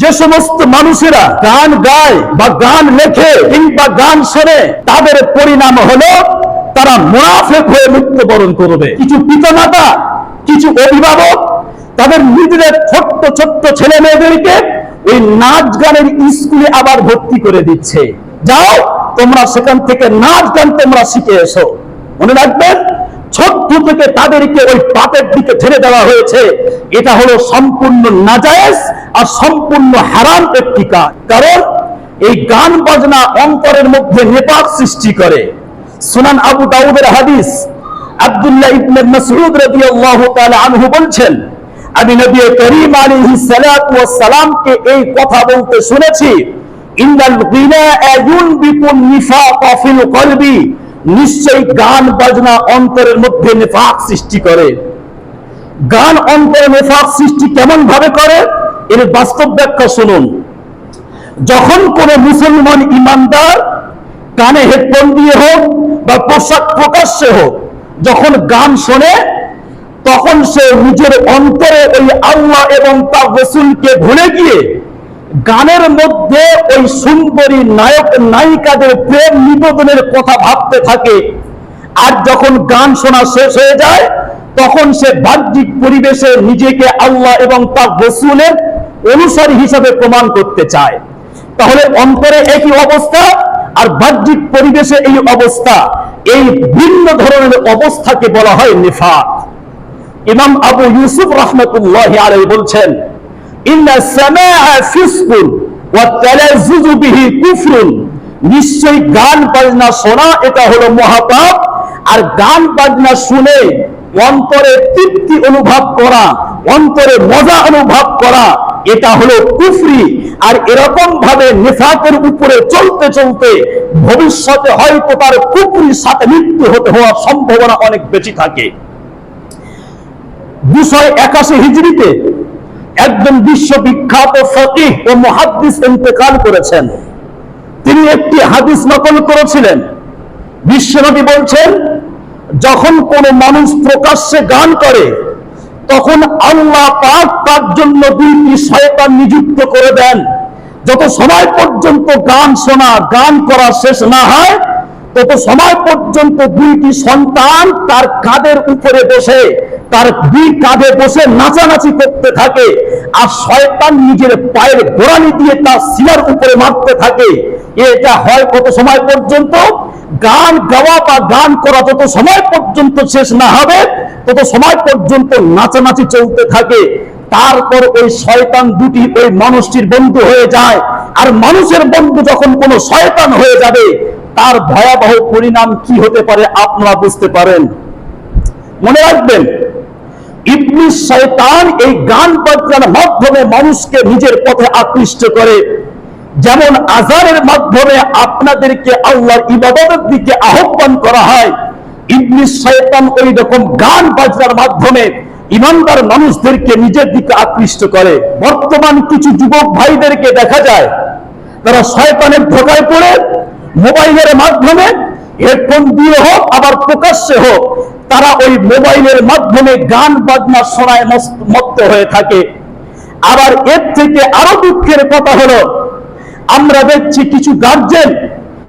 যে সমস্ত মানুষেরা গান গায় বা গান লেখে কিংবা গান শোনে, তাদের পরিণাম হলো তারা মুনাফিক হয়ে মৃত্যুবরণ করবে। কিছু পিতামাতা, কিছু অভিভাবক তাদের নিজেদের ছোট্ট ছোট্ট ছেলে মেয়েদেরকে ওই নাচ গানের স্কুলে আবার ভর্তি করে দিচ্ছে। যাও তোমরা সেখান থেকে নাচ গান তোমরা শিখে এসো। মনে রাখবেন, ছোট্ট থেকে তাদেরকে ওই পাপের দিকে ঠেলে দেওয়া হয়েছে। এটা হলো সম্পূর্ণ নাজায়েজ আর সম্পূর্ণ হারাম একটি কাজ। কারণ এই গান বাজনা অন্তরের মধ্যে নিফাক সৃষ্টি করে। সুনান আবু দাউদের হাদিস, আব্দুল্লাহ ইবনে মাসউদ রাদিয়াল্লাহু তাআলা আনহু বলছেন, আমি নবী করিম আলাইহিস সালাতু ওয়াস সালামকে এই কথা বলতে শুনেছি, ইন্নাল গিনা ইউনবিতুন নিফাক ফিল কলবি, নিশ্চয়ই গান বাজনা অন্তরের মধ্যে নিফাক সৃষ্টি করে। গান অন্তরে নিফাক সৃষ্টি কেমন ভাবে করে এর বাস্তব ব্যাখ্যা শুনুন। যখন কোন মুসলমান ইমানদার কানে হেডফোন দিয়ে হোক বা পোশাক প্রকাশ্যে হোক যখন গান শোনে, তখন সে নিজের অন্তরে ওই আল্লাহ এবং তার রাসূলকে ভুলে গিয়ে গানের মধ্যে ওই সুন্দরী নায়ক নায়িকাদের প্রেম নিবেদনের কথা ভাবতে থাকে। আর যখন গান শোনা শেষ হয়ে যায়, তখন সে বাহ্যিক পরিবেশে নিজেকে আল্লাহ এবং তার রাসূলের অনুসারী হিসাবে প্রমাণ করতে চায়। তাহলে অন্তরে একই অবস্থা আর বাহ্যিক পরিবেশে এই অবস্থা, এই ভিন্ন ধরনের অবস্থাকে বলা হয় নিফাক। ইমাম আবু ইউসুফ রাহমাতুল্লাহি আলাইহি বলছেন, ইন্না সামাআ ফিসকুন ওয়া তালাজ্জুযু বিহি কুফরুন, নিশ্চয়ই গান বাজনা শোনা এটা হলো মহাপাপ, আর গান বাজনা শুনে অন্তরে তৃপ্তি অনুভব করা, অন্তরে মজা অনুভব করা, এটা হলো কুফরি। আর এরকম ভাবে নিফাকের উপরে চলতে চলতে ভবিষ্যতে হয়তো তার কুফরির সাথে মৃত্যু হওয়ার সম্ভাবনা অনেক বেশি থাকে। 281 হিজরিতে একজন বিশ্ববিখ্যাত ফকিহ ও মুহাদ্দিস ইন্তেকাল করেছেন। তিনি একটি হাদিস নকল করেছিলেন। বিশ্বনবী বলছেন, যখন কোন মানুষ প্রকাশ্যে গান করে, তখন আল্লাহ পাক তার জন্য 2টি শয়তান নিযুক্ত করে দেন। যত সময় পর্যন্ত গান শোনা, গান করা শেষ না হয়, তত সময় পর্যন্ত 2টি সন্তান তার কাঁধের উপরে বসে, তার 2 কাঁধে বসে নাচানাচি করতে থাকে। আর শয়তান নিজের পায়ের গোড়ালি দিয়ে তার সিনার উপরে মারতে থাকে। এটা হয় কত সময় পর্যন্ত? গান গাওয়া বা গান করা যত সময় পর্যন্ত শেষ না হবে, তত সময় পর্যন্ত নাচানাচি চলতে থাকে। তারপর ওই শয়তান 2টি ওই মানুষটির বন্ধু হয়ে যায়। আর মানুষের বন্ধু যখন কোনো শয়তান হয়ে যাবে, তার ভয়াবহ পরিণাম কি হতে পারে আপনারা বুঝতে পারেন। মনে রাখবেন, ইবলিস শয়তান এই গান বাজনার মাধ্যমে মানুষকে নিজের পথে আকৃষ্ট করে। যেমন আযানের মাধ্যমে আপনাদেরকে আল্লাহর ইবাদতের দিকে আহ্বান করা হয়, ইবলিস শয়তান ওই রকম গান বাজনার মাধ্যমে ইমানদার মানুষদেরকে নিজের দিকে আকৃষ্ট করে। বর্তমান কিছু যুবক ভাইদেরকে দেখা যায়, তারা শয়তানের ধোঁকায় পড়ে মোবাইলের মাধ্যমে হেডফোন দিয়ে হোক আবার প্রকাশ্যে হোক, তারা ওই মোবাইলের মাধ্যমে গান বাজনা শোনায় মত্ত হয়ে থাকে। আবার এর থেকে আরো দুঃখের কথা হলো, আমরা দেখছি কিছু গার্জেন